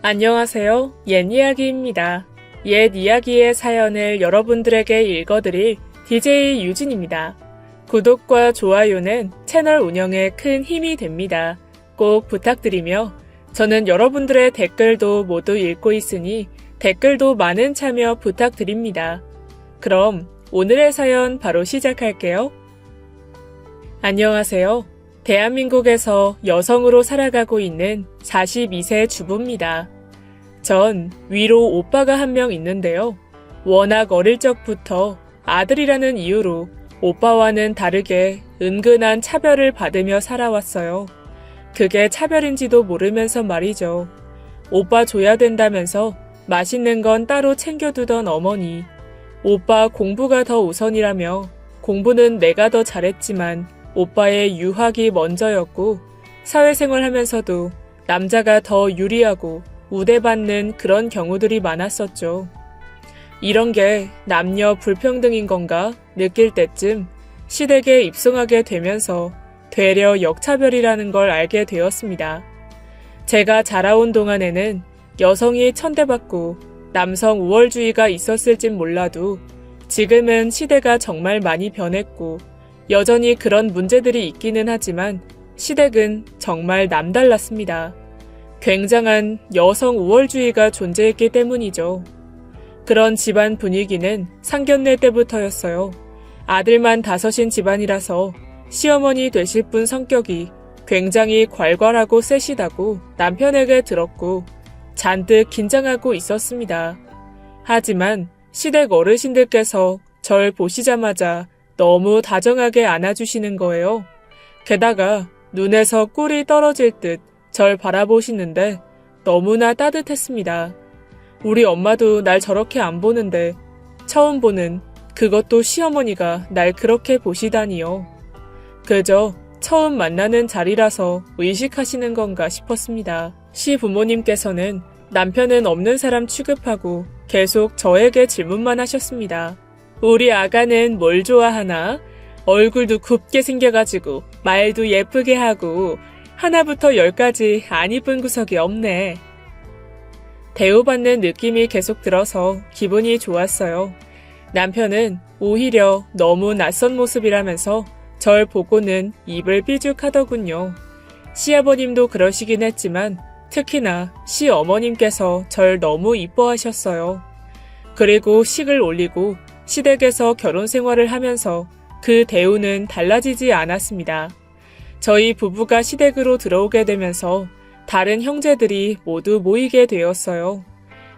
안녕하세요. 옛 이야기입니다. 옛 이야기의 사연을 여러분들에게 읽어드릴 DJ 유진입니다. 구독과 좋아요는 채널 운영에 큰 힘이 됩니다. 꼭 부탁드리며 저는 여러분들의 댓글도 모두 읽고 있으니 댓글도 많은 참여 부탁드립니다. 그럼 오늘의 사연 바로 시작할게요. 안녕하세요. 대한민국에서 여성으로 살아가고 있는 42세 주부입니다. 전 위로 오빠가 한 명 있는데요. 워낙 어릴 적부터 아들이라는 이유로 오빠와는 다르게 은근한 차별을 받으며 살아왔어요. 그게 차별인지도 모르면서 말이죠. 오빠 줘야 된다면서 맛있는 건 따로 챙겨두던 어머니. 오빠 공부가 더 우선이라며 공부는 내가 더 잘했지만 오빠의 유학이 먼저였고 사회생활 하면서도 남자가 더 유리하고 우대받는 그런 경우들이 많았었죠. 이런 게 남녀 불평등인 건가 느낄 때쯤 시댁에 입성하게 되면서 되려 역차별이라는 걸 알게 되었습니다. 제가 자라온 동안에는 여성이 천대받고 남성 우월주의가 있었을진 몰라도 지금은 시대가 정말 많이 변했고 여전히 그런 문제들이 있기는 하지만 시댁은 정말 남달랐습니다. 굉장한 여성 우월주의가 존재했기 때문이죠. 그런 집안 분위기는 상견례 때부터였어요. 아들만 5인 집안이라서 시어머니 되실 분 성격이 굉장히 괄괄하고 세시다고 남편에게 들었고 잔뜩 긴장하고 있었습니다. 하지만 시댁 어르신들께서 절 보시자마자 너무 다정하게 안아주시는 거예요. 게다가 눈에서 꿀이 떨어질 듯 절 바라보시는데 너무나 따뜻했습니다. 우리 엄마도 날 저렇게 안 보는데 처음 보는 그것도 시어머니가 날 그렇게 보시다니요. 그저 처음 만나는 자리라서 의식하시는 건가 싶었습니다. 시부모님께서는 남편은 없는 사람 취급하고 계속 저에게 질문만 하셨습니다. 우리 아가는 뭘 좋아하나? 얼굴도 굽게 생겨가지고 말도 예쁘게 하고 하나부터 10까지 안 이쁜 구석이 없네. 대우받는 느낌이 계속 들어서 기분이 좋았어요. 남편은 오히려 너무 낯선 모습이라면서 절 보고는 입을 삐죽하더군요. 시아버님도 그러시긴 했지만 특히나 시어머님께서 절 너무 이뻐하셨어요. 그리고 식을 올리고 시댁에서 결혼 생활을 하면서 그 대우는 달라지지 않았습니다. 저희 부부가 시댁으로 들어오게 되면서 다른 형제들이 모두 모이게 되었어요.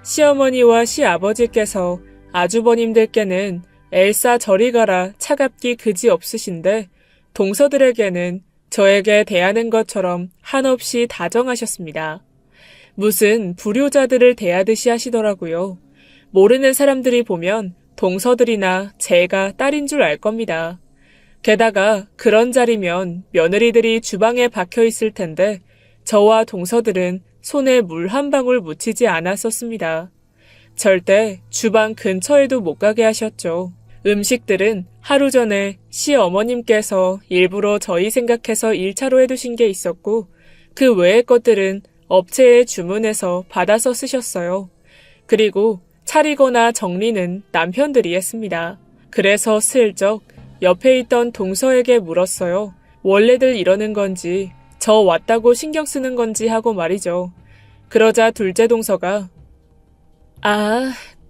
시어머니와 시아버지께서 아주버님들께는 엘사 저리 가라 차갑기 그지 없으신데 동서들에게는 저에게 대하는 것처럼 한없이 다정하셨습니다. 무슨 불효자들을 대하듯이 하시더라고요. 모르는 사람들이 보면 동서들이나 제가 딸인 줄 알 겁니다. 게다가 그런 자리면 며느리들이 주방에 박혀 있을 텐데 저와 동서들은 손에 물 한 방울 묻히지 않았었습니다. 절대 주방 근처에도 못 가게 하셨죠. 음식들은 하루 전에 시어머님께서 일부러 저희 생각해서 1차로 해두신 게 있었고 그 외의 것들은 업체에 주문해서 받아서 쓰셨어요. 그리고 차리거나 정리는 남편들이 했습니다. 그래서 슬쩍 옆에 있던 동서에게 물었어요. 원래들 이러는 건지 저 왔다고 신경 쓰는 건지 하고 말이죠. 그러자 둘째 동서가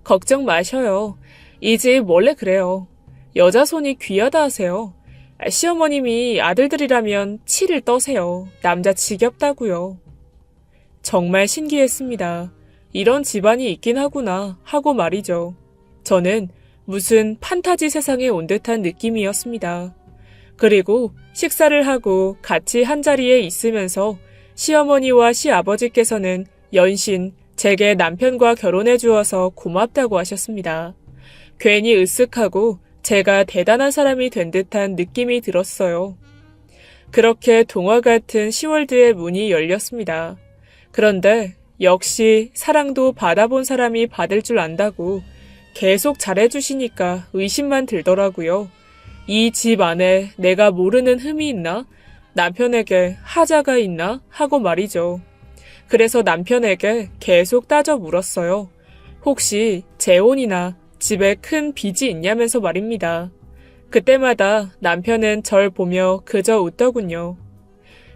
걱정 마셔요. 이 집 원래 그래요. 여자 손이 귀하다 하세요. 시어머님이 아들들이라면 치를 떠세요. 남자 지겹다고요. 정말 신기했습니다. 이런 집안이 있긴 하구나 하고 말이죠. 저는 무슨 판타지 세상에 온 듯한 느낌이었습니다. 그리고 식사를 하고 같이 한자리에 있으면서 시어머니와 시아버지께서는 연신 제게 남편과 결혼해 주어서 고맙다고 하셨습니다. 괜히 으쓱하고 제가 대단한 사람이 된 듯한 느낌이 들었어요. 그렇게 동화 같은 10월드의 문이 열렸습니다. 그런데 역시 사랑도 받아본 사람이 받을 줄 안다고 계속 잘해주시니까 의심만 들더라고요. 이 집 안에 내가 모르는 흠이 있나? 남편에게 하자가 있나? 하고 말이죠. 그래서 남편에게 계속 따져 물었어요. 혹시 재혼이나 집에 큰 빚이 있냐면서 말입니다. 그때마다 남편은 절 보며 그저 웃더군요.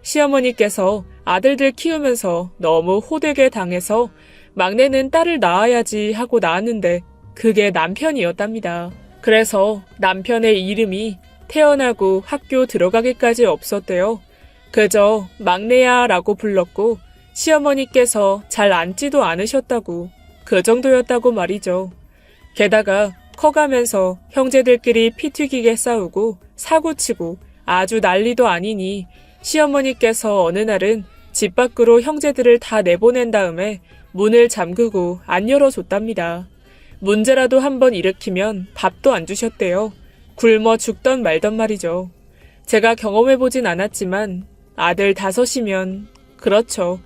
시어머니께서 아들들 키우면서 너무 호되게 당해서 막내는 딸을 낳아야지 하고 낳았는데 그게 남편이었답니다. 그래서 남편의 이름이 태어나고 학교 들어가기까지 없었대요. 그저 막내야 라고 불렀고 시어머니께서 잘 앉지도 않으셨다고 그 정도였다고 말이죠. 게다가 커가면서 형제들끼리 피 튀기게 싸우고 사고치고 아주 난리도 아니니 시어머니께서 어느 날은 집 밖으로 형제들을 다 내보낸 다음에 문을 잠그고 안 열어줬답니다. 문제라도 한번 일으키면 밥도 안 주셨대요. 굶어 죽던 말던 말이죠. 제가 경험해보진 않았지만 아들 5이면 그렇죠.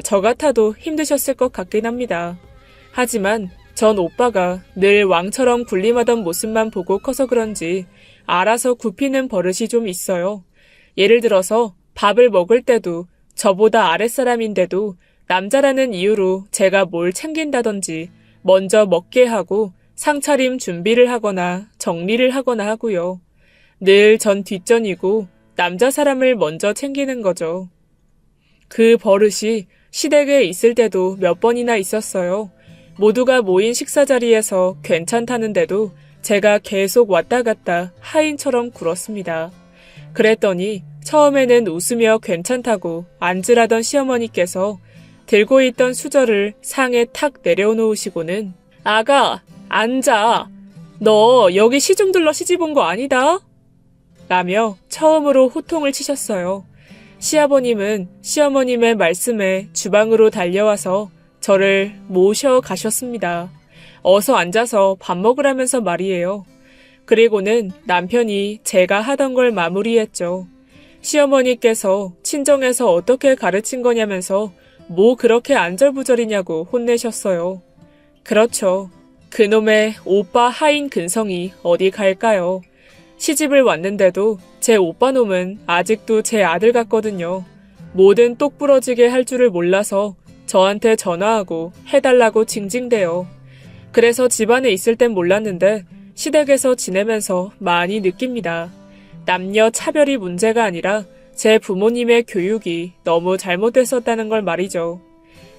저 같아도 힘드셨을 것 같긴 합니다. 하지만 전 오빠가 늘 왕처럼 군림하던 모습만 보고 커서 그런지 알아서 굽히는 버릇이 좀 있어요. 예를 들어서 밥을 먹을 때도 저보다 아랫사람인데도 남자라는 이유로 제가 뭘 챙긴다든지 먼저 먹게 하고 상차림 준비를 하거나 정리를 하거나 하고요. 늘 전 뒷전이고 남자 사람을 먼저 챙기는 거죠. 그 버릇이 시댁에 있을 때도 몇 번이나 있었어요. 모두가 모인 식사 자리에서 괜찮다는데도 제가 계속 왔다 갔다 하인처럼 굴었습니다. 그랬더니 처음에는 웃으며 괜찮다고 앉으라던 시어머니께서 들고 있던 수저를 상에 탁 내려놓으시고는 아가, 앉아. 너 여기 시중 둘러 시집 온 거 아니다? 라며 처음으로 호통을 치셨어요. 시아버님은 시어머님의 말씀에 주방으로 달려와서 저를 모셔 가셨습니다. 어서 앉아서 밥 먹으라면서 말이에요. 그리고는 남편이 제가 하던 걸 마무리했죠. 시어머니께서 친정에서 어떻게 가르친 거냐면서 뭐 그렇게 안절부절이냐고 혼내셨어요. 그렇죠. 그놈의 오빠 하인 근성이 어디 갈까요? 시집을 왔는데도 제 오빠놈은 아직도 제 아들 같거든요. 뭐든 똑부러지게 할 줄을 몰라서 저한테 전화하고 해달라고 징징대요. 그래서 집안에 있을 땐 몰랐는데 시댁에서 지내면서 많이 느낍니다. 남녀 차별이 문제가 아니라 제 부모님의 교육이 너무 잘못됐었다는 걸 말이죠.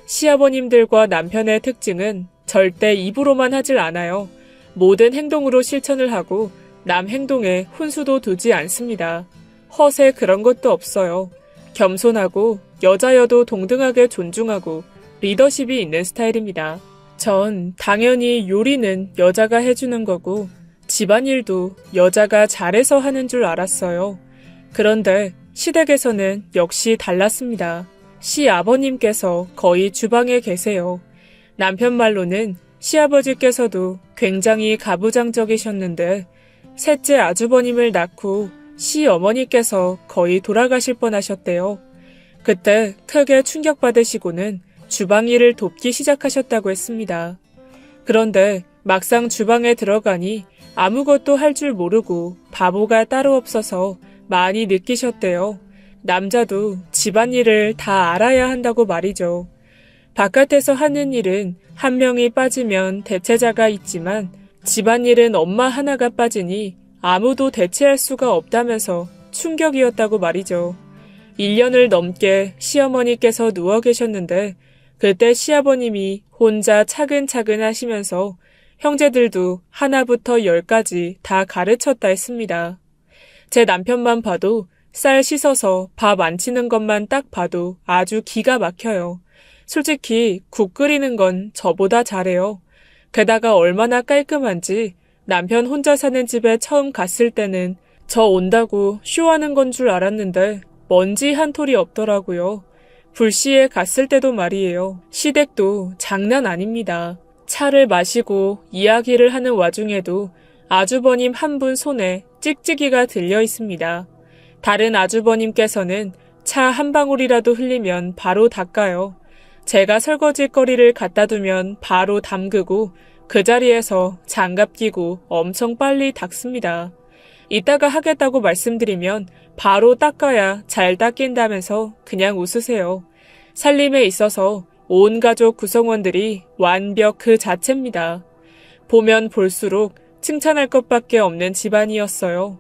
시아버님들과 남편의 특징은 절대 입으로만 하질 않아요. 모든 행동으로 실천을 하고 남 행동에 훈수도 두지 않습니다. 허세 그런 것도 없어요. 겸손하고 여자여도 동등하게 존중하고 리더십이 있는 스타일입니다. 전 당연히 요리는 여자가 해주는 거고 집안일도 여자가 잘해서 하는 줄 알았어요. 그런데 시댁에서는 역시 달랐습니다. 시아버님께서 거의 주방에 계세요. 남편 말로는 시아버지께서도 굉장히 가부장적이셨는데 셋째 아주버님을 낳고 시어머니께서 거의 돌아가실 뻔하셨대요. 그때 크게 충격받으시고는 주방 일을 돕기 시작하셨다고 했습니다. 그런데 막상 주방에 들어가니 아무것도 할 줄 모르고 바보가 따로 없어서 많이 느끼셨대요. 남자도 집안일을 다 알아야 한다고 말이죠. 바깥에서 하는 일은 한 명이 빠지면 대체자가 있지만 집안일은 엄마 하나가 빠지니 아무도 대체할 수가 없다면서 충격이었다고 말이죠. 1년을 넘게 시어머니께서 누워 계셨는데 그때 시아버님이 혼자 차근차근 하시면서 형제들도 하나부터 10까지 다 가르쳤다 했습니다. 제 남편만 봐도 쌀 씻어서 밥 안 치는 것만 딱 봐도 아주 기가 막혀요. 솔직히 국 끓이는 건 저보다 잘해요. 게다가 얼마나 깔끔한지 남편 혼자 사는 집에 처음 갔을 때는 저 온다고 쇼하는 건 줄 알았는데 먼지 한 톨이 없더라고요. 불시에 갔을 때도 말이에요. 시댁도 장난 아닙니다. 차를 마시고 이야기를 하는 와중에도 아주버님 한 분 손에 찍찍이가 들려 있습니다. 다른 아주버님께서는 차 한 방울이라도 흘리면 바로 닦아요. 제가 설거지거리를 갖다 두면 바로 담그고 그 자리에서 장갑 끼고 엄청 빨리 닦습니다. 이따가 하겠다고 말씀드리면 바로 닦아야 잘 닦인다면서 그냥 웃으세요. 살림에 있어서 온 가족 구성원들이 완벽 그 자체입니다. 보면 볼수록 칭찬할 것밖에 없는 집안이었어요.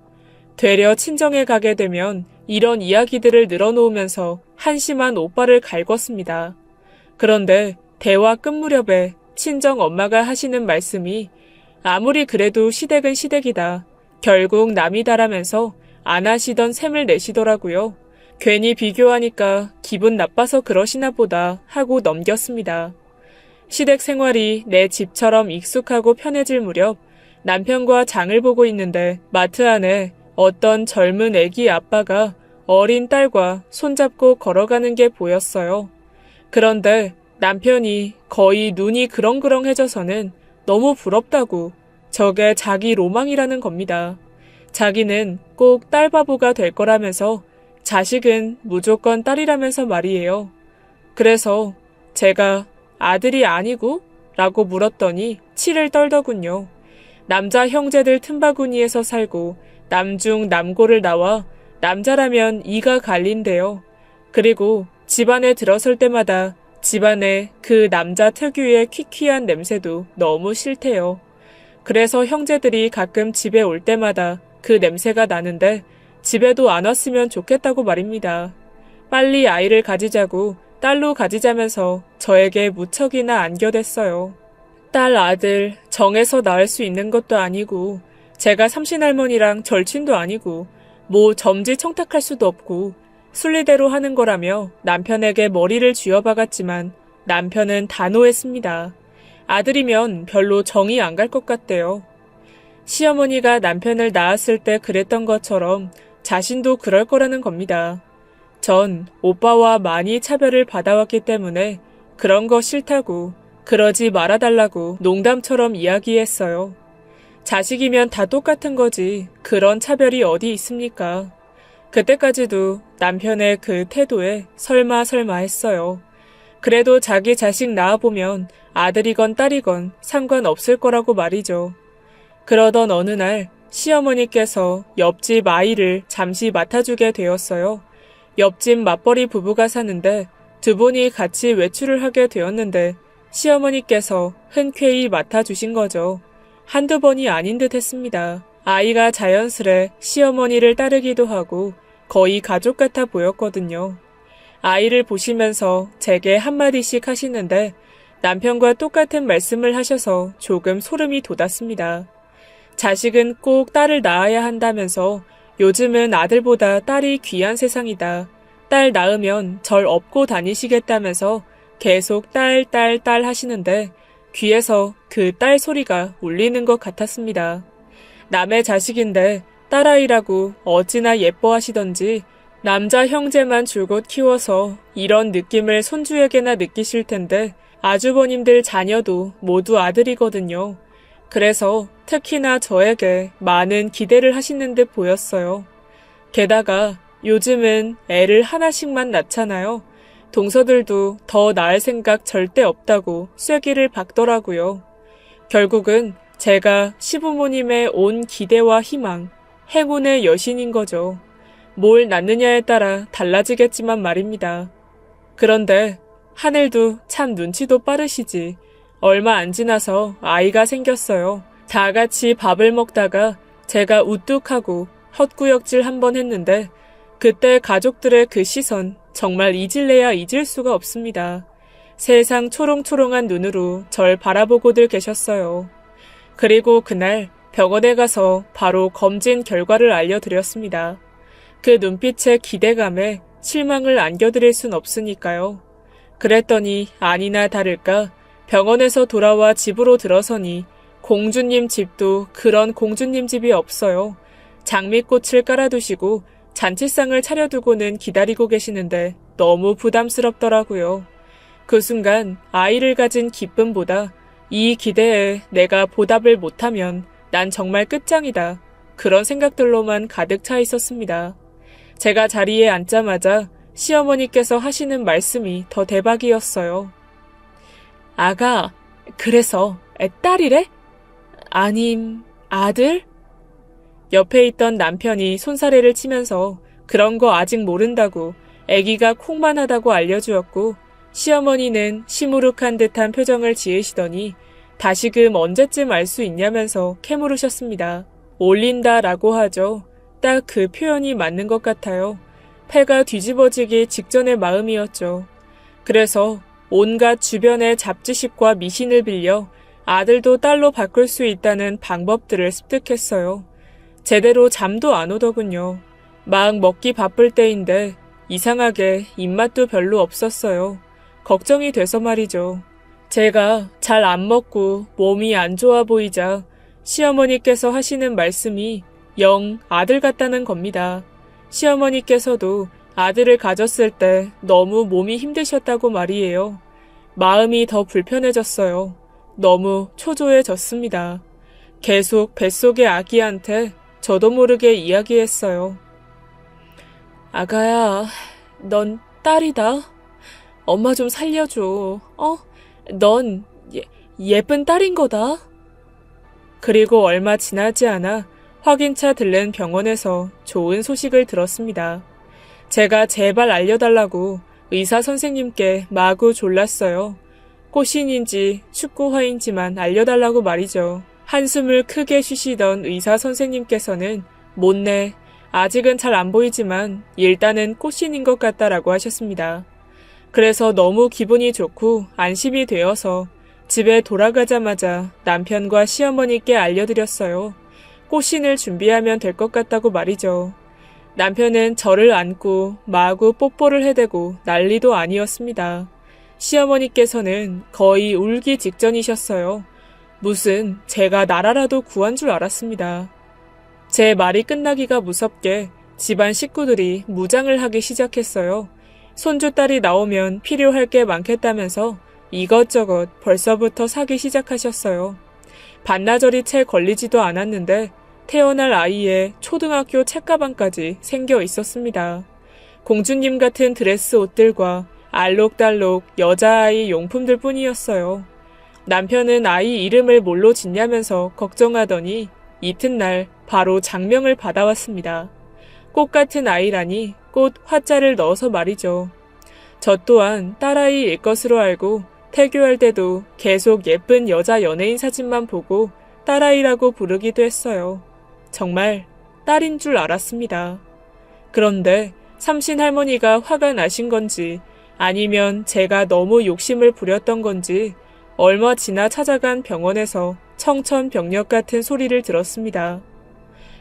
되려 친정에 가게 되면 이런 이야기들을 늘어놓으면서 한심한 오빠를 갈궜습니다. 그런데 대화 끝 무렵에 친정 엄마가 하시는 말씀이 아무리 그래도 시댁은 시댁이다. 결국 남이다라면서 안 하시던 셈을 내시더라고요. 괜히 비교하니까 기분 나빠서 그러시나 보다 하고 넘겼습니다. 시댁 생활이 내 집처럼 익숙하고 편해질 무렵 남편과 장을 보고 있는데 마트 안에 어떤 젊은 애기 아빠가 어린 딸과 손잡고 걸어가는 게 보였어요. 그런데 남편이 거의 눈이 그렁그렁해져서는 너무 부럽다고 저게 자기 로망이라는 겁니다. 자기는 꼭 딸바보가 될 거라면서 자식은 무조건 딸이라면서 말이에요. 그래서 제가 아들이 아니고? 라고 물었더니 치를 떨더군요. 남자 형제들 틈바구니에서 살고 남중 남고를 나와 남자라면 이가 갈린대요. 그리고 집안에 들어설 때마다 집안에 그 남자 특유의 퀴퀴한 냄새도 너무 싫대요. 그래서 형제들이 가끔 집에 올 때마다 그 냄새가 나는데 집에도 안 왔으면 좋겠다고 말입니다. 빨리 아이를 가지자고 딸로 가지자면서 저에게 무척이나 안겨댔어요. 딸 아들 정해서 낳을 수 있는 것도 아니고 제가 삼신할머니랑 절친도 아니고 뭐 점지 청탁할 수도 없고 순리대로 하는 거라며 남편에게 머리를 쥐어박았지만 남편은 단호했습니다. 아들이면 별로 정이 안 갈 것 같대요. 시어머니가 남편을 낳았을 때 그랬던 것처럼 자신도 그럴 거라는 겁니다. 전 오빠와 많이 차별을 받아왔기 때문에 그런 거 싫다고 그러지 말아달라고 농담처럼 이야기했어요. 자식이면 다 똑같은 거지 그런 차별이 어디 있습니까? 그때까지도 남편의 그 태도에 설마 했어요. 그래도 자기 자식 낳아보면 아들이건 딸이건 상관없을 거라고 말이죠. 그러던 어느 날 시어머니께서 옆집 아이를 잠시 맡아주게 되었어요. 옆집 맞벌이 부부가 사는데 두 분이 같이 외출을 하게 되었는데 시어머니께서 흔쾌히 맡아주신 거죠. 한두 번이 아닌 듯 했습니다. 아이가 자연스레 시어머니를 따르기도 하고 거의 가족 같아 보였거든요. 아이를 보시면서 제게 한마디씩 하시는데 남편과 똑같은 말씀을 하셔서 조금 소름이 돋았습니다. 자식은 꼭 딸을 낳아야 한다면서 요즘은 아들보다 딸이 귀한 세상이다. 딸 낳으면 절 업고 다니시겠다면서 계속 딸 하시는데 귀에서 그 딸 소리가 울리는 것 같았습니다. 남의 자식인데 딸아이라고 어찌나 예뻐하시던지 남자 형제만 줄곧 키워서 이런 느낌을 손주에게나 느끼실 텐데 아주버님들 자녀도 모두 아들이거든요. 그래서 특히나 저에게 많은 기대를 하시는 듯 보였어요. 게다가 요즘은 애를 하나씩만 낳잖아요. 동서들도 더 낳을 생각 절대 없다고 쐐기를 박더라고요. 결국은 제가 시부모님의 온 기대와 희망, 행운의 여신인 거죠. 뭘 낳느냐에 따라 달라지겠지만 말입니다. 그런데 하늘도 참 눈치도 빠르시지. 얼마 안 지나서 아이가 생겼어요. 다 같이 밥을 먹다가 제가 우뚝하고 헛구역질 한번 했는데 그때 가족들의 그 시선 정말 잊을래야 잊을 수가 없습니다. 세상 초롱초롱한 눈으로 절 바라보고들 계셨어요. 그리고 그날 병원에 가서 바로 검진 결과를 알려드렸습니다. 그 눈빛의 기대감에 실망을 안겨드릴 순 없으니까요. 그랬더니 아니나 다를까 병원에서 돌아와 집으로 들어서니 공주님 집도 그런 공주님 집이 없어요. 장미꽃을 깔아두시고 잔치상을 차려두고는 기다리고 계시는데 너무 부담스럽더라고요. 그 순간 아이를 가진 기쁨보다 이 기대에 내가 보답을 못하면 난 정말 끝장이다. 그런 생각들로만 가득 차 있었습니다. 제가 자리에 앉자마자 시어머니께서 하시는 말씀이 더 대박이었어요. 아가, 그래서 딸이래? 아님 아들? 옆에 있던 남편이 손사래를 치면서 그런 거 아직 모른다고 아기가 콩만하다고 알려주었고 시어머니는 시무룩한 듯한 표정을 지으시더니 다시금 언제쯤 알 수 있냐면서 캐물으셨습니다. 올린다라고 하죠. 딱 그 표현이 맞는 것 같아요. 패가 뒤집어지기 직전의 마음이었죠. 그래서 온갖 주변의 잡지식과 미신을 빌려 아들도 딸로 바꿀 수 있다는 방법들을 습득했어요. 제대로 잠도 안 오더군요. 막 먹기 바쁠 때인데 이상하게 입맛도 별로 없었어요. 걱정이 돼서 말이죠. 제가 잘 안 먹고 몸이 안 좋아 보이자 시어머니께서 하시는 말씀이 영 아들 같다는 겁니다. 시어머니께서도 아들을 가졌을 때 너무 몸이 힘드셨다고 말이에요. 마음이 더 불편해졌어요. 너무 초조해졌습니다. 계속 뱃속의 아기한테 저도 모르게 이야기했어요. 아가야, 넌 딸이다. 엄마 좀 살려줘. 넌 예쁜 딸인 거다. 그리고 얼마 지나지 않아 확인차 들른 병원에서 좋은 소식을 들었습니다. 제가 제발 알려달라고 의사 선생님께 마구 졸랐어요. 꽃신인지 축구화인지만 알려달라고 말이죠. 한숨을 크게 쉬시던 의사 선생님께서는 못내, 아직은 잘 안 보이지만 일단은 꽃신인 것 같다라고 하셨습니다. 그래서 너무 기분이 좋고 안심이 되어서 집에 돌아가자마자 남편과 시어머니께 알려드렸어요. 꽃신을 준비하면 될 것 같다고 말이죠. 남편은 저를 안고 마구 뽀뽀를 해대고 난리도 아니었습니다. 시어머니께서는 거의 울기 직전이셨어요. 무슨 제가 나라라도 구한 줄 알았습니다. 제 말이 끝나기가 무섭게 집안 식구들이 무장을 하기 시작했어요. 손주딸이 나오면 필요할 게 많겠다면서 이것저것 벌써부터 사기 시작하셨어요. 반나절이 채 걸리지도 않았는데 태어날 아이의 초등학교 책가방까지 생겨 있었습니다. 공주님 같은 드레스 옷들과 알록달록 여자아이 용품들 뿐이었어요. 남편은 아이 이름을 뭘로 짓냐면서 걱정하더니 이튿날 바로 장명을 받아왔습니다. 꽃 같은 아이라니 꽃 화자를 넣어서 말이죠. 저 또한 딸아이일 것으로 알고 태교할 때도 계속 예쁜 여자 연예인 사진만 보고 딸아이라고 부르기도 했어요. 정말 딸인 줄 알았습니다. 그런데 삼신 할머니가 화가 나신 건지 아니면 제가 너무 욕심을 부렸던 건지 얼마 지나 찾아간 병원에서 청천벽력 같은 소리를 들었습니다.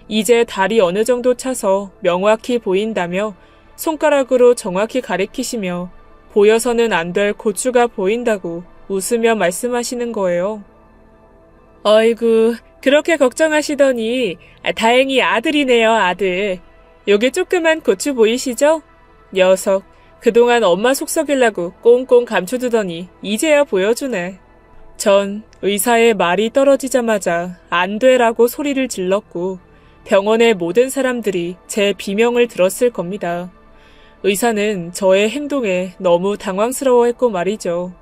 이제 달이 어느 정도 차서 명확히 보인다며 손가락으로 정확히 가리키시며 보여서는 안 될 고추가 보인다고 웃으며 말씀하시는 거예요. 어이구, 그렇게 걱정하시더니 다행히 아들이네요, 아들. 여기 조그만 고추 보이시죠? 녀석, 그동안 엄마 속 썩이려고 꽁꽁 감춰두더니 이제야 보여주네. 전 의사의 말이 떨어지자마자 안 되라고 소리를 질렀고 병원의 모든 사람들이 제 비명을 들었을 겁니다. 의사는 저의 행동에 너무 당황스러워했고 말이죠.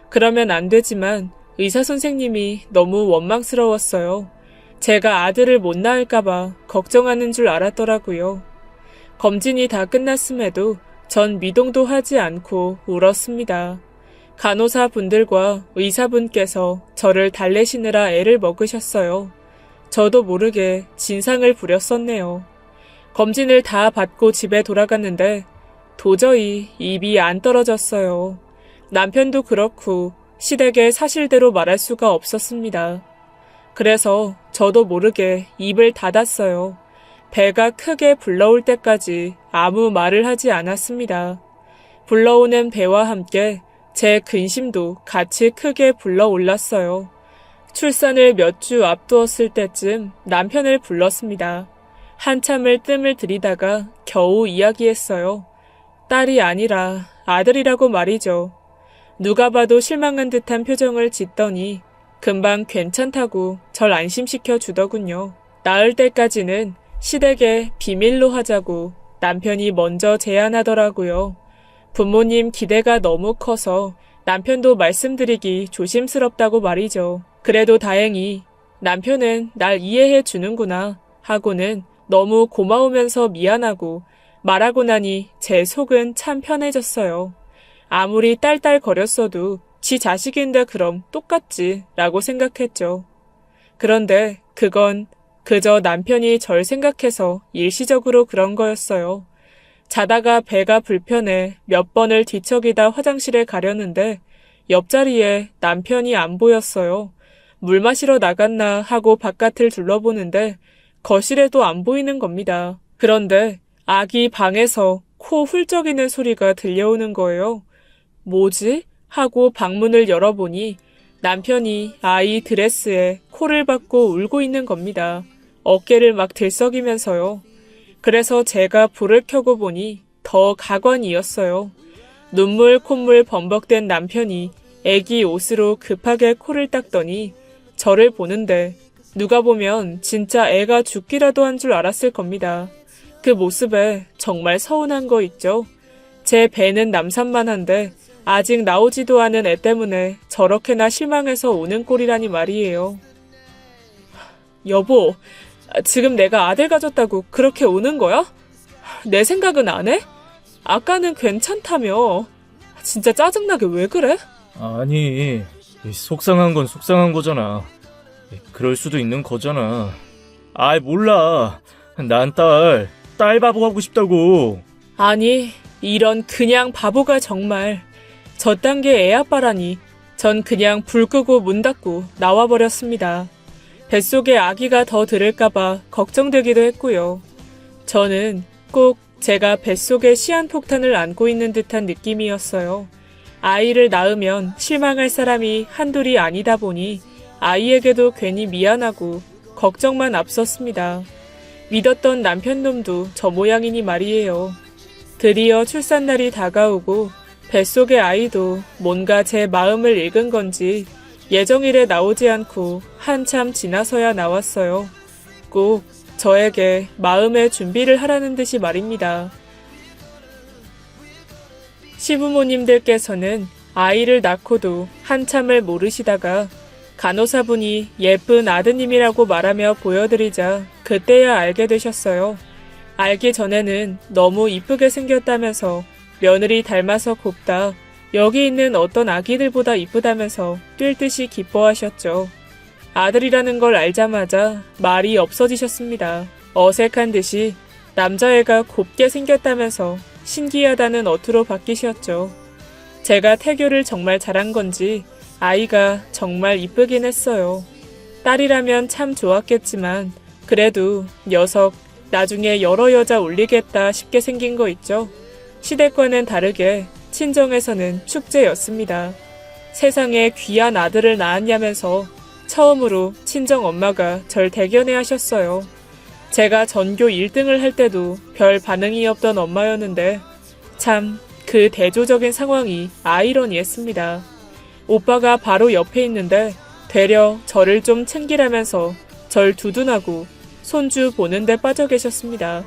그러면 안 되지만 의사 선생님이 너무 원망스러웠어요. 제가 아들을 못 낳을까봐 걱정하는 줄 알았더라고요. 검진이 다 끝났음에도 전 미동도 하지 않고 울었습니다. 간호사 분들과 의사분께서 저를 달래시느라 애를 먹으셨어요. 저도 모르게 진상을 부렸었네요. 검진을 다 받고 집에 돌아갔는데 도저히 입이 안 떨어졌어요. 남편도 그렇고 시댁에 사실대로 말할 수가 없었습니다. 그래서 저도 모르게 입을 닫았어요. 배가 크게 불러올 때까지 아무 말을 하지 않았습니다. 불러오는 배와 함께 제 근심도 같이 크게 불러올랐어요. 출산을 몇 주 앞두었을 때쯤 남편을 불렀습니다. 한참을 뜸을 들이다가 겨우 이야기했어요. 딸이 아니라 아들이라고 말이죠. 누가 봐도 실망한 듯한 표정을 짓더니 금방 괜찮다고 절 안심시켜 주더군요. 낳을 때까지는 시댁에 비밀로 하자고 남편이 먼저 제안하더라고요. 부모님 기대가 너무 커서 남편도 말씀드리기 조심스럽다고 말이죠. 그래도 다행히 남편은 날 이해해 주는구나 하고는 너무 고마우면서 미안하고 말하고 나니 제 속은 참 편해졌어요. 아무리 딸딸거렸어도 지 자식인데 그럼 똑같지 라고 생각했죠. 그런데 그건 그저 남편이 절 생각해서 일시적으로 그런 거였어요. 자다가 배가 불편해 몇 번을 뒤척이다 화장실에 가려는데 옆자리에 남편이 안 보였어요. 물 마시러 나갔나 하고 바깥을 둘러보는데 거실에도 안 보이는 겁니다. 그런데 아기 방에서 코 훌쩍이는 소리가 들려오는 거예요. 뭐지? 하고 방문을 열어보니 남편이 아이 드레스에 코를 박고 울고 있는 겁니다. 어깨를 막 들썩이면서요. 그래서 제가 불을 켜고 보니 더 가관이었어요. 눈물 콧물 범벅된 남편이 애기 옷으로 급하게 코를 닦더니 저를 보는데 누가 보면 진짜 애가 죽기라도 한 줄 알았을 겁니다. 그 모습에 정말 서운한 거 있죠? 제 배는 남산만한데 아직 나오지도 않은 애 때문에 저렇게나 실망해서 우는 꼴이라니 말이에요. 여보, 지금 내가 아들 가졌다고 그렇게 우는 거야? 내 생각은 안 해? 아까는 괜찮다며. 진짜 짜증나게 왜 그래? 아니, 속상한 건 속상한 거잖아. 그럴 수도 있는 거잖아. 아이, 몰라. 난 딸 바보 하고 싶다고. 아니, 이런 그냥 바보가 정말. 저딴 게 애 아빠라니. 전 그냥 불 끄고 문 닫고 나와버렸습니다. 뱃속에 아기가 더 들을까봐 걱정되기도 했고요. 저는 꼭 제가 뱃속에 시한폭탄을 안고 있는 듯한 느낌이었어요. 아이를 낳으면 실망할 사람이 한둘이 아니다 보니 아이에게도 괜히 미안하고 걱정만 앞섰습니다. 믿었던 남편놈도 저 모양이니 말이에요. 드디어 출산날이 다가오고 뱃속의 아이도 뭔가 제 마음을 읽은 건지 예정일에 나오지 않고 한참 지나서야 나왔어요. 꼭 저에게 마음의 준비를 하라는 듯이 말입니다. 시부모님들께서는 아이를 낳고도 한참을 모르시다가 간호사분이 예쁜 아드님이라고 말하며 보여드리자 그때야 알게 되셨어요. 알기 전에는 너무 이쁘게 생겼다면서 며느리 닮아서 곱다. 여기 있는 어떤 아기들보다 이쁘다면서 뛸 듯이 기뻐하셨죠. 아들이라는 걸 알자마자 말이 없어지셨습니다. 어색한 듯이 남자애가 곱게 생겼다면서 신기하다는 어투로 바뀌셨죠. 제가 태교를 정말 잘한 건지 아이가 정말 이쁘긴 했어요. 딸이라면 참 좋았겠지만 그래도 녀석 나중에 여러 여자 올리겠다 싶게 생긴 거 있죠. 시댁과는 다르게 친정에서는 축제였습니다. 세상에 귀한 아들을 낳았냐면서 처음으로 친정 엄마가 절 대견해 하셨어요. 제가 전교 1등을 할 때도 별 반응이 없던 엄마였는데 참 그 대조적인 상황이 아이러니했습니다. 오빠가 바로 옆에 있는데 되려 저를 좀 챙기라면서 절 두둔하고 손주 보는 데 빠져 계셨습니다.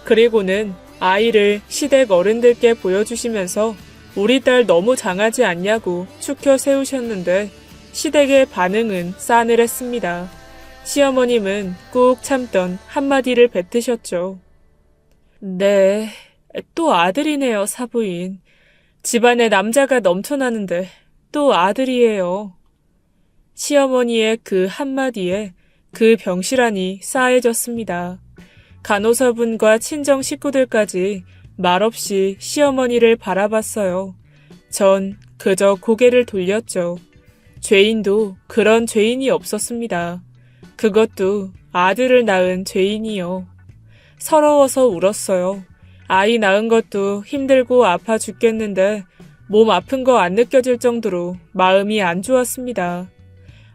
그리고는 아이를 시댁 어른들께 보여주시면서 우리 딸 너무 장하지 않냐고 축혀 세우셨는데 시댁의 반응은 싸늘했습니다. 시어머님은 꾹 참던 한마디를 뱉으셨죠. 네, 또 아들이네요, 사부인. 집안에 남자가 넘쳐나는데 또 아들이에요. 시어머니의 그 한마디에 그 병실안이 싸해졌습니다. 간호사분과 친정 식구들까지 말없이 시어머니를 바라봤어요. 전 그저 고개를 돌렸죠. 죄인도 그런 죄인이 없었습니다. 그것도 아들을 낳은 죄인이요. 서러워서 울었어요. 아이 낳은 것도 힘들고 아파 죽겠는데 몸 아픈 거 안 느껴질 정도로 마음이 안 좋았습니다.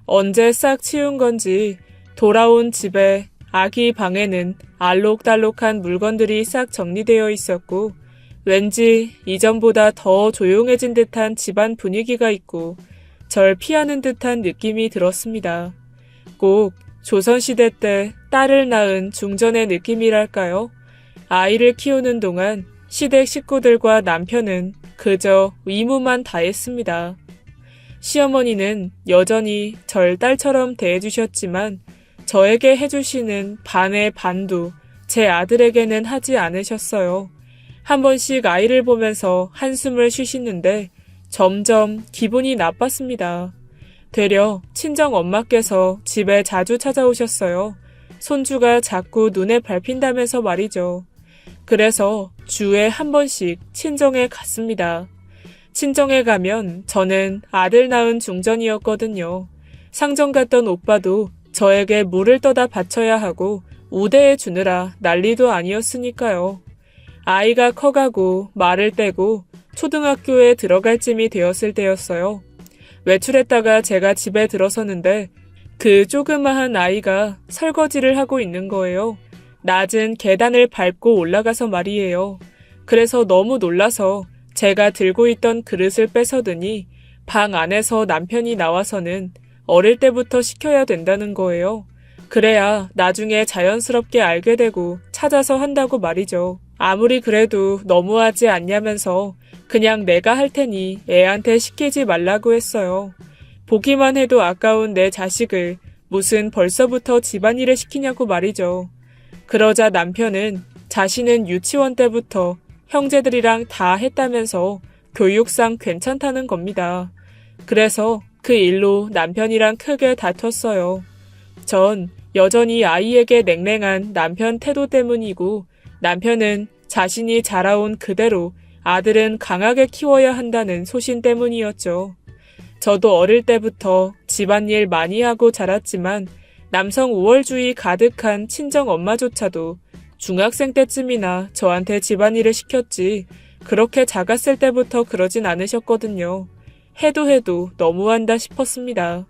언제 싹 치운 건지 돌아온 집에 아기 방에는 알록달록한 물건들이 싹 정리되어 있었고 왠지 이전보다 더 조용해진 듯한 집안 분위기가 있고 절 피하는 듯한 느낌이 들었습니다. 꼭 조선시대 때 딸을 낳은 중전의 느낌이랄까요? 아이를 키우는 동안 시댁 식구들과 남편은 그저 의무만 다했습니다. 시어머니는 여전히 절 딸처럼 대해주셨지만 저에게 해주시는 반의 반도 제 아들에게는 하지 않으셨어요. 한 번씩 아이를 보면서 한숨을 쉬시는데 점점 기분이 나빴습니다. 되려 친정 엄마께서 집에 자주 찾아오셨어요. 손주가 자꾸 눈에 밟힌다면서 말이죠. 그래서 주에 한 번씩 친정에 갔습니다. 친정에 가면 저는 아들 낳은 중전이었거든요. 상점 갔던 오빠도 저에게 물을 떠다 바쳐야 하고 우대해 주느라 난리도 아니었으니까요. 아이가 커가고 말을 떼고 초등학교에 들어갈 쯤이 되었을 때였어요. 외출했다가 제가 집에 들어서는데 그 조그마한 아이가 설거지를 하고 있는 거예요. 낮은 계단을 밟고 올라가서 말이에요. 그래서 너무 놀라서 제가 들고 있던 그릇을 뺏어드니 방 안에서 남편이 나와서는 어릴 때부터 시켜야 된다는 거예요. 그래야 나중에 자연스럽게 알게 되고 찾아서 한다고 말이죠. 아무리 그래도 너무하지 않냐면서 그냥 내가 할 테니 애한테 시키지 말라고 했어요. 보기만 해도 아까운 내 자식을 무슨 벌써부터 집안일을 시키냐고 말이죠. 그러자 남편은 자신은 유치원 때부터 형제들이랑 다 했다면서 교육상 괜찮다는 겁니다. 그래서 그 일로 남편이랑 크게 다퉜어요. 전 여전히 아이에게 냉랭한 남편 태도 때문이고 남편은 자신이 자라온 그대로 아들은 강하게 키워야 한다는 소신 때문이었죠. 저도 어릴 때부터 집안일 많이 하고 자랐지만 남성 우월주의 가득한 친정 엄마조차도 중학생 때쯤이나 저한테 집안일을 시켰지 그렇게 작았을 때부터 그러진 않으셨거든요. 해도 너무한다 싶었습니다.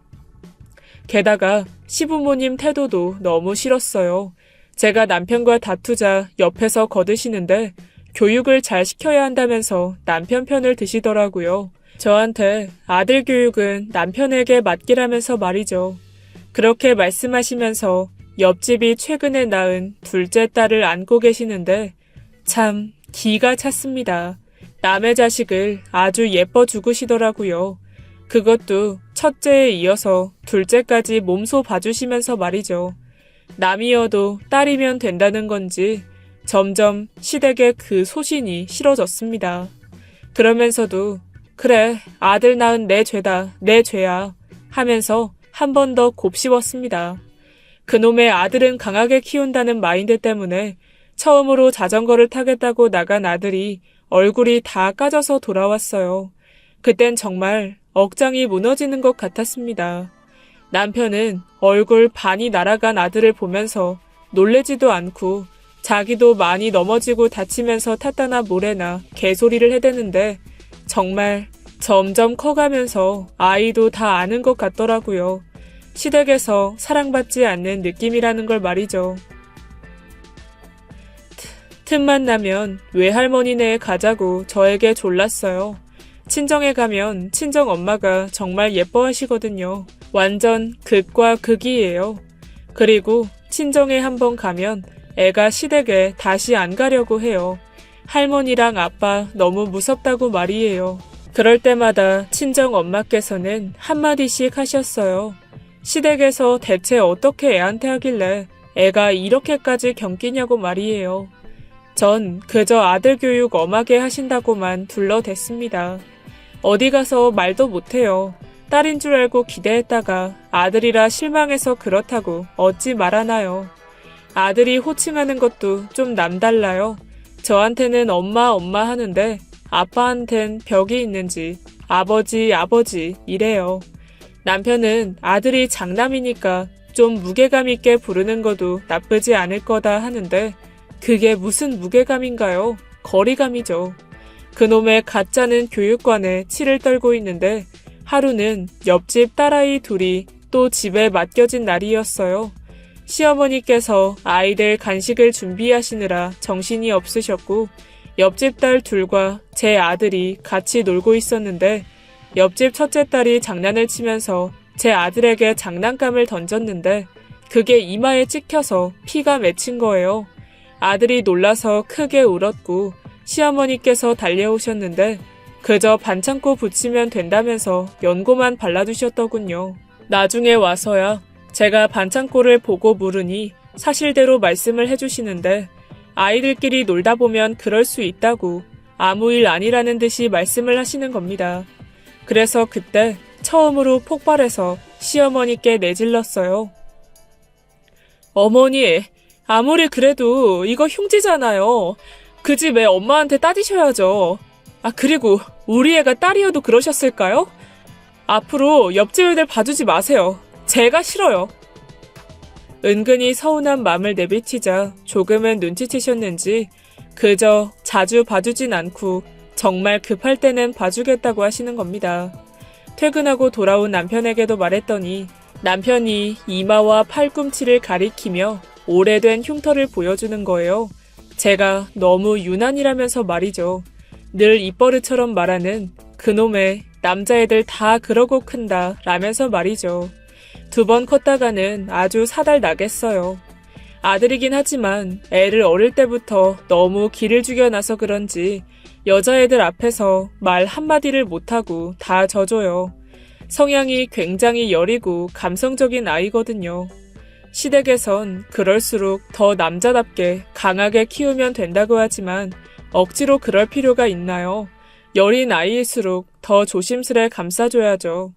게다가 시부모님 태도도 너무 싫었어요. 제가 남편과 다투자 옆에서 거드시는데 교육을 잘 시켜야 한다면서 남편 편을 드시더라고요. 저한테 아들 교육은 남편에게 맡기라면서 말이죠. 그렇게 말씀하시면서 옆집이 최근에 낳은 둘째 딸을 안고 계시는데 참 기가 찼습니다. 남의 자식을 아주 예뻐 죽으시더라고요. 그것도 첫째에 이어서 둘째까지 몸소 봐주시면서 말이죠. 남이어도 딸이면 된다는 건지 점점 시댁의 그 소신이 싫어졌습니다. 그러면서도 그래 아들 낳은 내 죄다 내 죄야 하면서 한 번 더 곱씹었습니다. 그놈의 아들은 강하게 키운다는 마인드 때문에 처음으로 자전거를 타겠다고 나간 아들이 얼굴이 다 까져서 돌아왔어요. 그땐 정말 억장이 무너지는 것 같았습니다. 남편은 얼굴 반이 날아간 아들을 보면서 놀래지도 않고 자기도 많이 넘어지고 다치면서 탔다나 뭐래나 개소리를 해대는데 정말 점점 커가면서 아이도 다 아는 것 같더라고요. 시댁에서 사랑받지 않는 느낌이라는 걸 말이죠. 틈만 나면 외할머니네에 가자고 저에게 졸랐어요. 친정에 가면 친정 엄마가 정말 예뻐하시거든요. 완전 극과 극이에요. 그리고 친정에 한번 가면 애가 시댁에 다시 안 가려고 해요. 할머니랑 아빠 너무 무섭다고 말이에요. 그럴 때마다 친정 엄마께서는 한마디씩 하셨어요. 시댁에서 대체 어떻게 애한테 하길래 애가 이렇게까지 경기냐고 말이에요. 전 그저 아들 교육 엄하게 하신다고만 둘러댔습니다. 어디 가서 말도 못해요. 딸인 줄 알고 기대했다가 아들이라 실망해서 그렇다고 어찌 말하나요. 아들이 호칭하는 것도 좀 남달라요. 저한테는 엄마 하는데 아빠한텐 벽이 있는지 아버지 이래요. 남편은 아들이 장남이니까 좀 무게감 있게 부르는 것도 나쁘지 않을 거다 하는데 그게 무슨 무게감인가요? 거리감이죠. 그놈의 가짜는 교육관에 치를 떨고 있는데 하루는 옆집 딸아이 둘이 또 집에 맡겨진 날이었어요. 시어머니께서 아이들 간식을 준비하시느라 정신이 없으셨고 옆집 딸 둘과 제 아들이 같이 놀고 있었는데 옆집 첫째 딸이 장난을 치면서 제 아들에게 장난감을 던졌는데 그게 이마에 찍혀서 피가 맺힌 거예요. 아들이 놀라서 크게 울었고 시어머니께서 달려오셨는데 그저 반창고 붙이면 된다면서 연고만 발라주셨더군요. 나중에 와서야 제가 반창고를 보고 물으니 사실대로 말씀을 해주시는데 아이들끼리 놀다 보면 그럴 수 있다고 아무 일 아니라는 듯이 말씀을 하시는 겁니다. 그래서 그때 처음으로 폭발해서 시어머니께 내질렀어요. 어머니, 아무리 그래도 이거 흉지잖아요. 그 집에 엄마한테 따지셔야죠. 그리고 우리 애가 딸이어도 그러셨을까요? 앞으로 옆집 애들 봐주지 마세요. 제가 싫어요. 은근히 서운한 맘을 내비치자 조금은 눈치채셨는지 그저 자주 봐주진 않고 정말 급할 때는 봐주겠다고 하시는 겁니다. 퇴근하고 돌아온 남편에게도 말했더니 남편이 이마와 팔꿈치를 가리키며 오래된 흉터를 보여주는 거예요. 제가 너무 유난이라면서 말이죠. 늘 입버릇처럼 말하는 그놈의 남자애들 다 그러고 큰다 라면서 말이죠. 2번 컸다가는 아주 사달 나겠어요. 아들이긴 하지만 애를 어릴 때부터 너무 기를 죽여놔서 그런지 여자애들 앞에서 말 한마디를 못하고 다 져줘요. 성향이 굉장히 여리고 감성적인 아이거든요. 시댁에선 그럴수록 더 남자답게 강하게 키우면 된다고 하지만 억지로 그럴 필요가 있나요? 여린 아이일수록 더 조심스레 감싸줘야죠.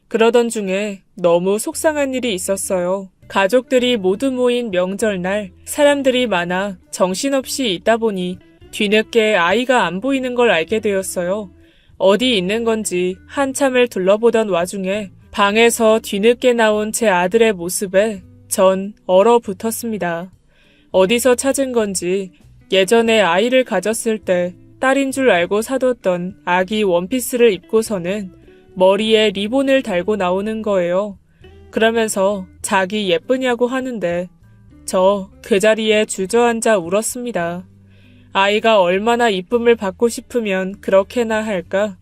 그러던 중에 너무 속상한 일이 있었어요. 가족들이 모두 모인 명절날 사람들이 많아 정신없이 있다 보니 뒤늦게 아이가 안 보이는 걸 알게 되었어요. 어디 있는 건지 한참을 둘러보던 와중에 방에서 뒤늦게 나온 제 아들의 모습에 전 얼어붙었습니다. 어디서 찾은 건지 예전에 아이를 가졌을 때 딸인 줄 알고 사뒀던 아기 원피스를 입고서는 머리에 리본을 달고 나오는 거예요. 그러면서 자기 예쁘냐고 하는데 저 그 자리에 주저앉아 울었습니다. 아이가 얼마나 이쁨을 받고 싶으면 그렇게나 할까?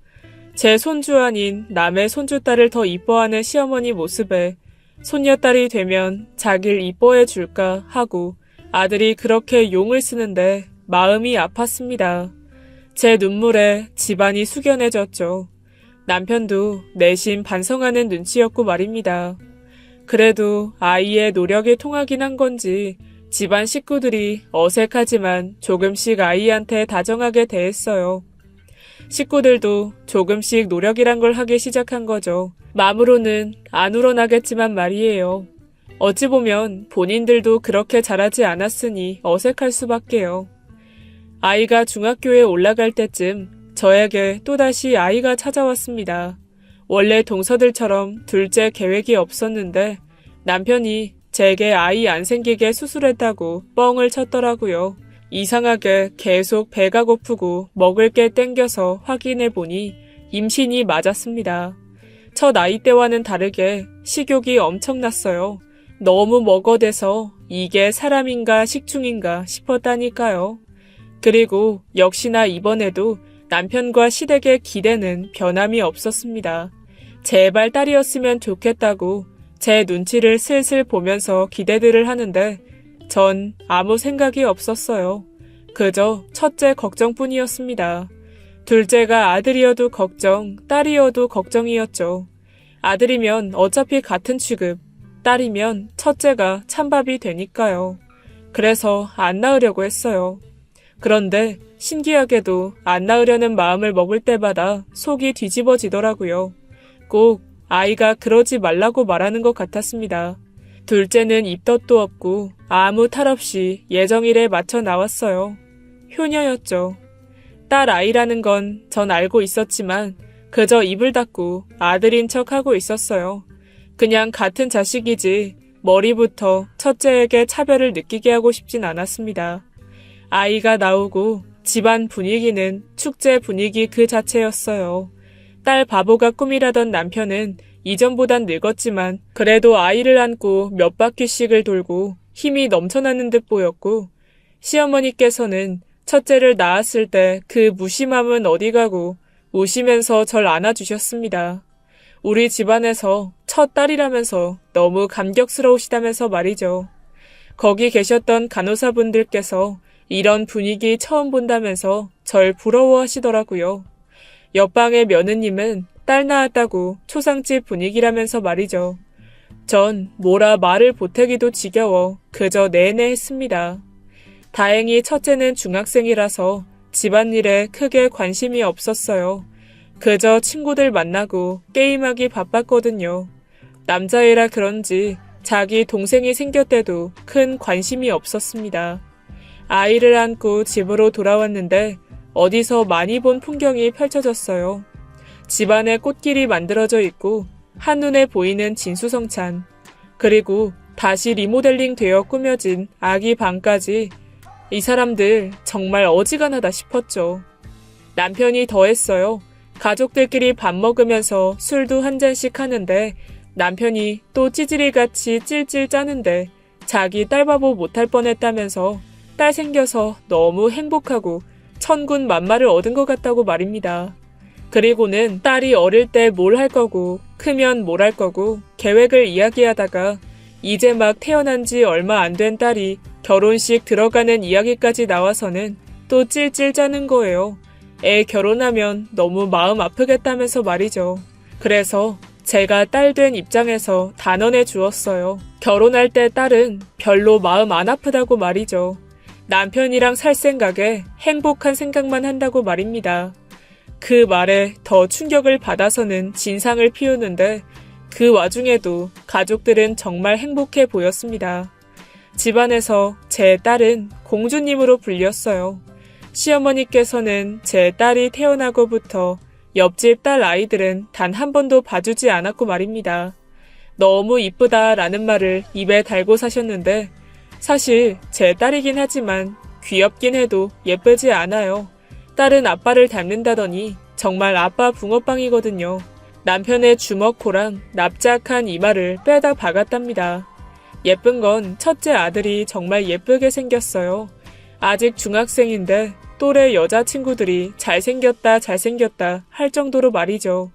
제 손주 아닌 남의 손주딸을 더 이뻐하는 시어머니 모습에 손녀딸이 되면 자기를 이뻐해 줄까 하고 아들이 그렇게 용을 쓰는데 마음이 아팠습니다. 제 눈물에 집안이 숙연해졌죠. 남편도 내심 반성하는 눈치였고 말입니다. 그래도 아이의 노력이 통하긴 한 건지 집안 식구들이 어색하지만 조금씩 아이한테 다정하게 대했어요. 식구들도 조금씩 노력이란 걸 하기 시작한 거죠. 마음으로는 안 우러나겠지만 말이에요. 어찌 보면 본인들도 그렇게 잘하지 않았으니 어색할 수밖에요. 아이가 중학교에 올라갈 때쯤 저에게 또다시 아이가 찾아왔습니다. 원래 동서들처럼 둘째 계획이 없었는데 남편이 제게 아이 안 생기게 수술했다고 뻥을 쳤더라고요. 이상하게 계속 배가 고프고 먹을 게 땡겨서 확인해보니 임신이 맞았습니다. 첫 아이 때와는 다르게 식욕이 엄청났어요. 너무 먹어대서 이게 사람인가 식충인가 싶었다니까요. 그리고 역시나 이번에도 남편과 시댁의 기대는 변함이 없었습니다. 제발 딸이었으면 좋겠다고 제 눈치를 슬슬 보면서 기대들을 하는데 전 아무 생각이 없었어요. 그저 첫째 걱정뿐이었습니다. 둘째가 아들이어도 걱정, 딸이어도 걱정이었죠. 아들이면 어차피 같은 취급, 딸이면 첫째가 찬밥이 되니까요. 그래서 안 낳으려고 했어요. 그런데 신기하게도 안 낳으려는 마음을 먹을 때마다 속이 뒤집어지더라고요. 꼭 아이가 그러지 말라고 말하는 것 같았습니다. 둘째는 입덧도 없고 아무 탈 없이 예정일에 맞춰 나왔어요. 효녀였죠. 딸 아이라는 건 전 알고 있었지만 그저 입을 닫고 아들인 척하고 있었어요. 그냥 같은 자식이지 머리부터 첫째에게 차별을 느끼게 하고 싶진 않았습니다. 아이가 나오고 집안 분위기는 축제 분위기 그 자체였어요. 딸 바보가 꿈이라던 남편은 이전보단 늙었지만 그래도 아이를 안고 몇 바퀴씩을 돌고 힘이 넘쳐나는 듯 보였고 시어머니께서는 첫째를 낳았을 때 그 무심함은 어디 가고 우시면서 절 안아주셨습니다. 우리 집안에서 첫 딸이라면서 너무 감격스러우시다면서 말이죠. 거기 계셨던 간호사분들께서 이런 분위기 처음 본다면서 절 부러워하시더라고요. 옆방의 며느님은 딸 낳았다고 초상집 분위기라면서 말이죠. 전 뭐라 말을 보태기도 지겨워 그저 내내 했습니다. 다행히 첫째는 중학생이라서 집안일에 크게 관심이 없었어요. 그저 친구들 만나고 게임하기 바빴거든요. 남자애라 그런지 자기 동생이 생겼대도 큰 관심이 없었습니다. 아이를 안고 집으로 돌아왔는데 어디서 많이 본 풍경이 펼쳐졌어요. 집안에 꽃길이 만들어져 있고 한눈에 보이는 진수성찬, 그리고 다시 리모델링 되어 꾸며진 아기 방까지. 이 사람들 정말 어지간하다 싶었죠. 남편이 더했어요. 가족들끼리 밥 먹으면서 술도 한 잔씩 하는데 남편이 또 찌질이같이 찔찔 짜는데 자기 딸바보 못할 뻔했다면서 딸 생겨서 너무 행복하고 천군 만마를 얻은 것 같다고 말입니다. 그리고는 딸이 어릴 때 뭘 할 거고 크면 뭘 할 거고 계획을 이야기하다가 이제 막 태어난 지 얼마 안 된 딸이 결혼식 들어가는 이야기까지 나와서는 또 찔찔 짜는 거예요. 애 결혼하면 너무 마음 아프겠다면서 말이죠. 그래서 제가 딸 된 입장에서 단언해 주었어요. 결혼할 때 딸은 별로 마음 안 아프다고 말이죠. 남편이랑 살 생각에 행복한 생각만 한다고 말입니다. 그 말에 더 충격을 받아서는 진상을 피우는데 그 와중에도 가족들은 정말 행복해 보였습니다. 집안에서 제 딸은 공주님으로 불렸어요. 시어머니께서는 제 딸이 태어나고부터 옆집 딸 아이들은 단 한 번도 봐주지 않았고 말입니다. 너무 이쁘다라는 말을 입에 달고 사셨는데 사실 제 딸이긴 하지만 귀엽긴 해도 예쁘지 않아요. 딸은 아빠를 닮는다더니 정말 아빠 붕어빵이거든요. 남편의 주먹코랑 납작한 이마를 빼다 박았답니다. 예쁜 건 첫째 아들이 정말 예쁘게 생겼어요. 아직 중학생인데 또래 여자친구들이 잘생겼다 할 정도로 말이죠.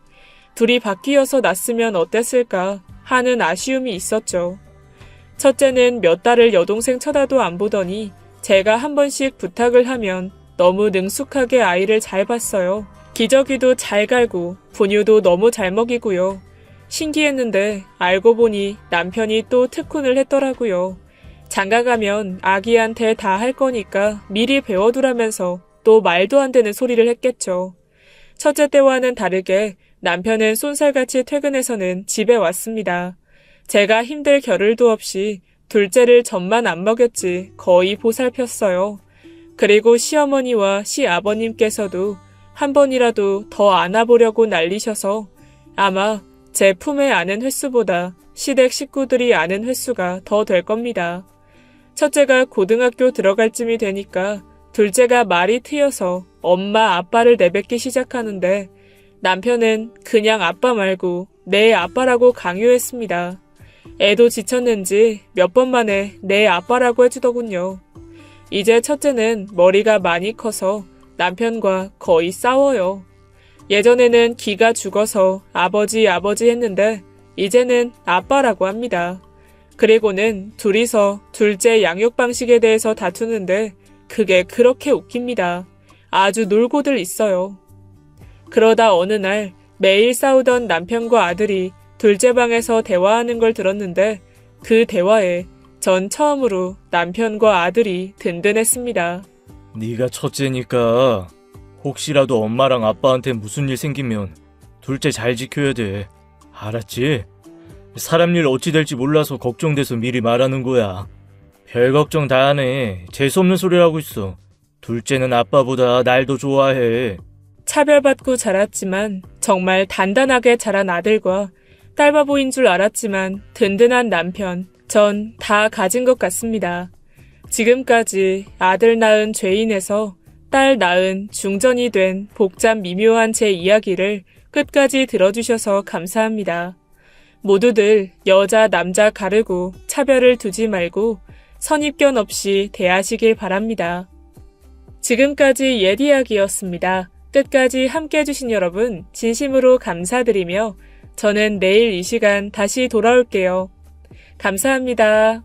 둘이 바뀌어서 낳았으면 어땠을까 하는 아쉬움이 있었죠. 첫째는 몇 달을 여동생 쳐다도 안 보더니 제가 한 번씩 부탁을 하면 너무 능숙하게 아이를 잘 봤어요. 기저귀도 잘 갈고 분유도 너무 잘 먹이고요. 신기했는데 알고 보니 남편이 또 특훈을 했더라고요. 장가가면 아기한테 다 할 거니까 미리 배워두라면서 또 말도 안 되는 소리를 했겠죠. 첫째 때와는 다르게 남편은 쏜살같이 퇴근해서는 집에 왔습니다. 제가 힘들 겨를도 없이 둘째를 젖만 안 먹였지 거의 보살폈어요. 그리고 시어머니와 시아버님께서도 한 번이라도 더 안아보려고 난리셔서 아마 제 품에 안은 횟수보다 시댁 식구들이 안은 횟수가 더 될 겁니다. 첫째가 고등학교 들어갈 쯤이 되니까 둘째가 말이 트여서 엄마 아빠를 내뱉기 시작하는데 남편은 그냥 아빠 말고 내 아빠라고 강요했습니다. 애도 지쳤는지 몇 번 만에 내 아빠라고 해주더군요. 이제 첫째는 머리가 많이 커서 남편과 거의 싸워요. 예전에는 기가 죽어서 아버지 했는데 이제는 아빠라고 합니다. 그리고는 둘이서 둘째 양육 방식에 대해서 다투는데 그게 그렇게 웃깁니다. 아주 놀고들 있어요. 그러다 어느 날 매일 싸우던 남편과 아들이 둘째 방에서 대화하는 걸 들었는데 그 대화에 전 처음으로 남편과 아들이 든든했습니다. 네가 첫째니까 혹시라도 엄마랑 아빠한테 무슨 일 생기면 둘째 잘 지켜야 돼. 알았지? 사람 일 어찌 될지 몰라서 걱정돼서 미리 말하는 거야. 별 걱정 다 하네. 재수없는 소리를 하고 있어. 둘째는 아빠보다 날 더 좋아해. 차별받고 자랐지만 정말 단단하게 자란 아들과 딸바보인 줄 알았지만 든든한 남편, 전 다 가진 것 같습니다. 지금까지 아들 낳은 죄인에서 딸 낳은 중전이 된 복잡 미묘한 제 이야기를 끝까지 들어주셔서 감사합니다. 모두들 여자 남자 가르고 차별을 두지 말고 선입견 없이 대하시길 바랍니다. 지금까지 옛 이야기였습니다. 끝까지 함께 해주신 여러분 진심으로 감사드리며 저는 내일 이 시간 다시 돌아올게요. 감사합니다.